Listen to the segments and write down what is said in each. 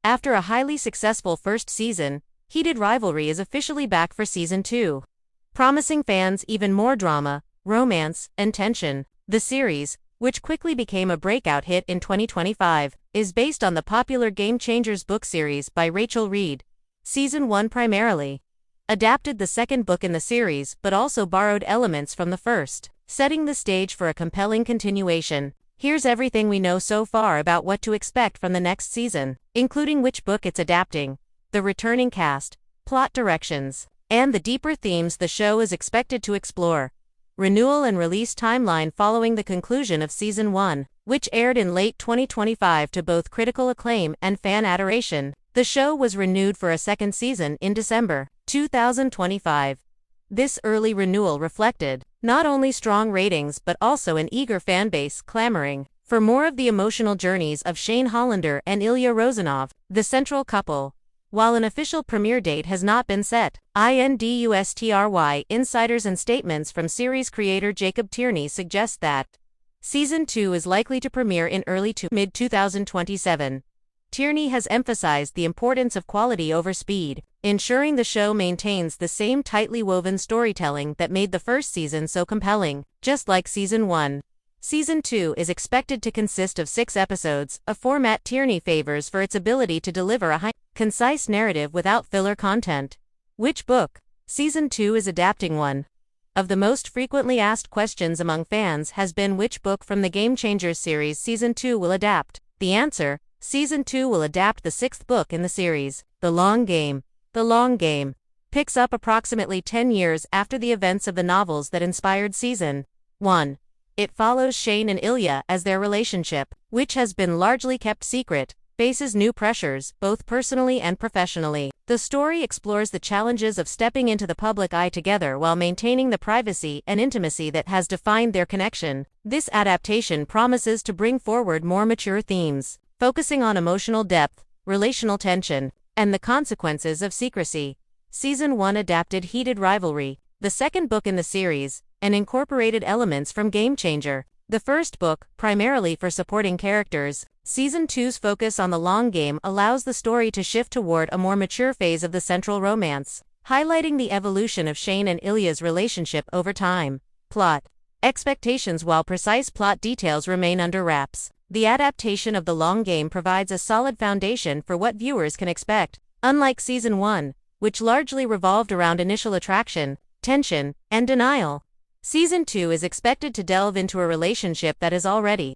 After a highly successful first season, Heated Rivalry is officially back for Season 2. Promising fans even more drama, romance, and tension. The series, which quickly became a breakout hit in 2025, is based on the popular Game Changers book series by Rachel Reed. Season 1 primarily adapted the second book in the series but also borrowed elements from the first, setting the stage for a compelling continuation. Here's everything we know so far about what to expect from the next season, including which book it's adapting, the returning cast, plot directions, and the deeper themes the show is expected to explore. Renewal and release timeline. Following the conclusion of Season 1, which aired in late 2025 to both critical acclaim and fan adoration, the show was renewed for a second season in December 2025. This early renewal reflected not only strong ratings but also an eager fanbase clamoring for more of the emotional journeys of Shane Hollander and Ilya Rozanov, the central couple. While an official premiere date has not been set, industry insiders and statements from series creator Jacob Tierney suggest that Season 2 is likely to premiere in early to mid-2027. Tierney has emphasized the importance of quality over speed, ensuring the show maintains the same tightly woven storytelling that made the first season so compelling. Just like Season 1, Season 2 is expected to consist of 6 episodes, a format Tierney favors for its ability to deliver a concise narrative without filler content. Which book Season 2 is adapting? One of the most frequently asked questions among fans has been which book from the Game Changers series Season 2 will adapt. The answer: Season 2 will adapt the 6th book in the series, The Long Game. The Long Game picks up approximately 10 years after the events of the novels that inspired Season 1. It follows Shane and Ilya as their relationship, which has been largely kept secret, faces new pressures, both personally and professionally. The story explores the challenges of stepping into the public eye together while maintaining the privacy and intimacy that has defined their connection. This adaptation promises to bring forward more mature themes, focusing on emotional depth, relational tension, and the consequences of secrecy. Season 1 adapted Heated Rivalry, the second book in the series, and incorporated elements from Game Changer, the first book, primarily for supporting characters. Season 2's focus on the long game allows the story to shift toward a more mature phase of the central romance, highlighting the evolution of Shane and Ilya's relationship over time. Plot expectations. While precise plot details remain under wraps, the adaptation of The Long Game provides a solid foundation for what viewers can expect. Unlike Season 1, which largely revolved around initial attraction, tension, and denial, Season 2 is expected to delve into a relationship that is already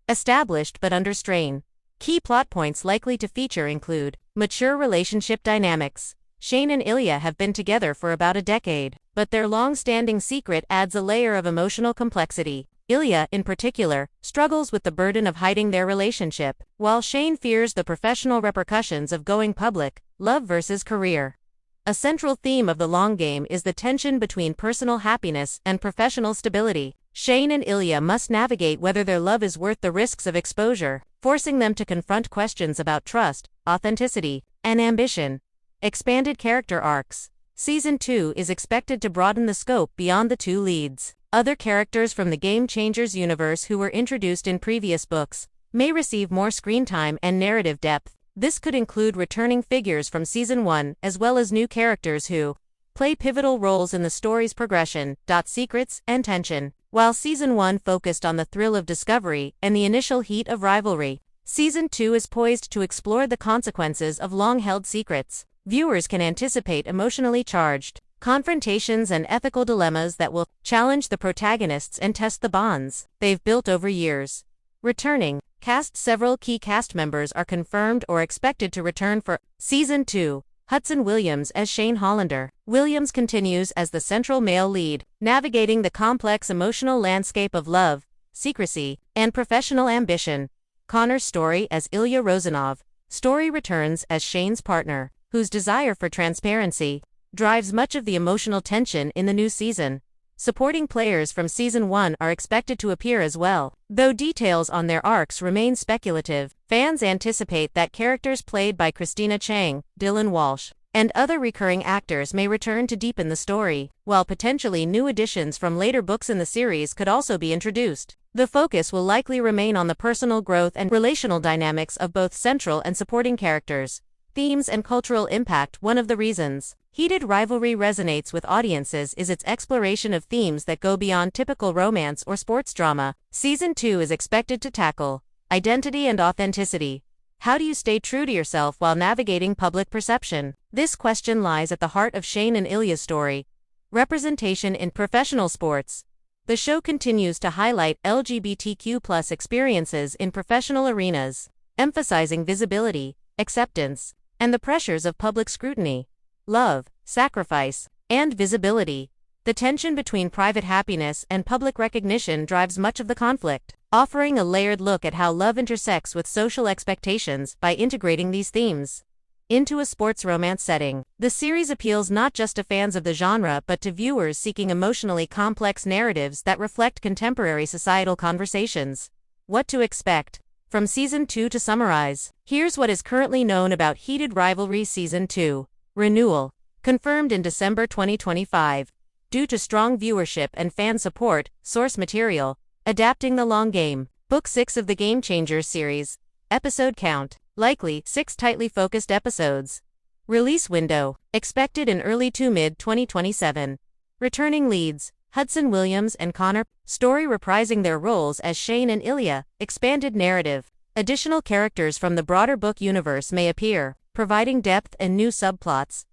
established but under strain. Key plot points likely to feature include mature relationship dynamics. Shane and Ilya have been together for about a decade, but their long-standing secret adds a layer of emotional complexity. Ilya, in particular, struggles with the burden of hiding their relationship, while Shane fears the professional repercussions of going public. Love versus career. A central theme of The Long Game is the tension between personal happiness and professional stability. Shane and Ilya must navigate whether their love is worth the risks of exposure, forcing them to confront questions about trust, authenticity, and ambition. Expanded character arcs. Season 2 is expected to broaden the scope beyond the two leads. Other characters from the Game Changers universe who were introduced in previous books may receive more screen time and narrative depth. This could include returning figures from Season 1 as well as new characters who play pivotal roles in the story's progression. Secrets and tension. While Season 1 focused on the thrill of discovery and the initial heat of rivalry, Season 2 is poised to explore the consequences of long-held secrets. Viewers can anticipate emotionally charged confrontations and ethical dilemmas that will challenge the protagonists and test the bonds they've built over years. Returning cast. Several key cast members are confirmed or expected to return for Season 2. Hudson Williams as Shane Hollander. Williams continues as the central male lead, navigating the complex emotional landscape of love, secrecy, and professional ambition. Connor Story as Ilya Rozanov. Story returns as Shane's partner, whose desire for transparency drives much of the emotional tension in the new season. Supporting players from Season 1 are expected to appear as well, though details on their arcs remain speculative. Fans anticipate that characters played by Christina Chang, Dylan Walsh, and other recurring actors may return to deepen the story, while potentially new additions from later books in the series could also be introduced. The focus will likely remain on the personal growth and relational dynamics of both central and supporting characters, themes, and cultural impact. One of the reasons Heated Rivalry resonates with audiences is its exploration of themes that go beyond typical romance or sports drama. Season 2 is expected to tackle identity and authenticity. How do you stay true to yourself while navigating public perception? This question lies at the heart of Shane and Ilya's story. Representation in professional sports. The show continues to highlight LGBTQ+ experiences in professional arenas, emphasizing visibility, acceptance, and the pressures of public scrutiny. Love, sacrifice, and visibility. The tension between private happiness and public recognition drives much of the conflict, offering a layered look at how love intersects with social expectations by integrating these themes into a sports romance setting. The series appeals not just to fans of the genre but to viewers seeking emotionally complex narratives that reflect contemporary societal conversations. What to expect from Season 2 to summarize. Here's what is currently known about Heated Rivalry Season 2. Renewal. Confirmed in December 2025. Due to strong viewership and fan support, source material. Adapting the long game. Book 6 of the Game Changers series. Episode count. Likely 6 tightly focused episodes. Release window. Expected in early to mid-2027. Returning leads. Hudson Williams and Connor. Story reprising their roles as Shane and Ilya. Expanded narrative. Additional characters from the broader book universe may appear, providing depth and new subplots.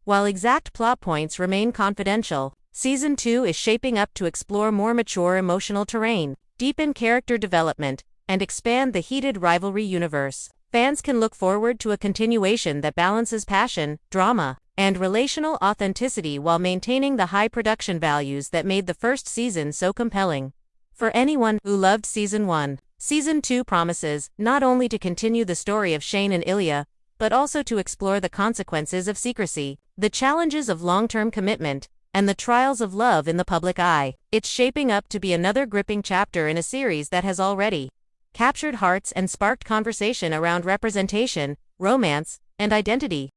While exact plot points remain confidential, Season 2 is shaping up to explore more mature emotional terrain, deepen character development, and expand the Heated Rivalry universe. Fans can look forward to a continuation that balances passion, drama, and relational authenticity while maintaining the high production values that made the first season so compelling. For anyone who loved Season 1, Season 2 promises not only to continue the story of Shane and Ilya, but also to explore the consequences of secrecy, the challenges of long-term commitment, and the trials of love in the public eye. It's shaping up to be another gripping chapter in a series that has already captured hearts and sparked conversation around representation, romance, and identity.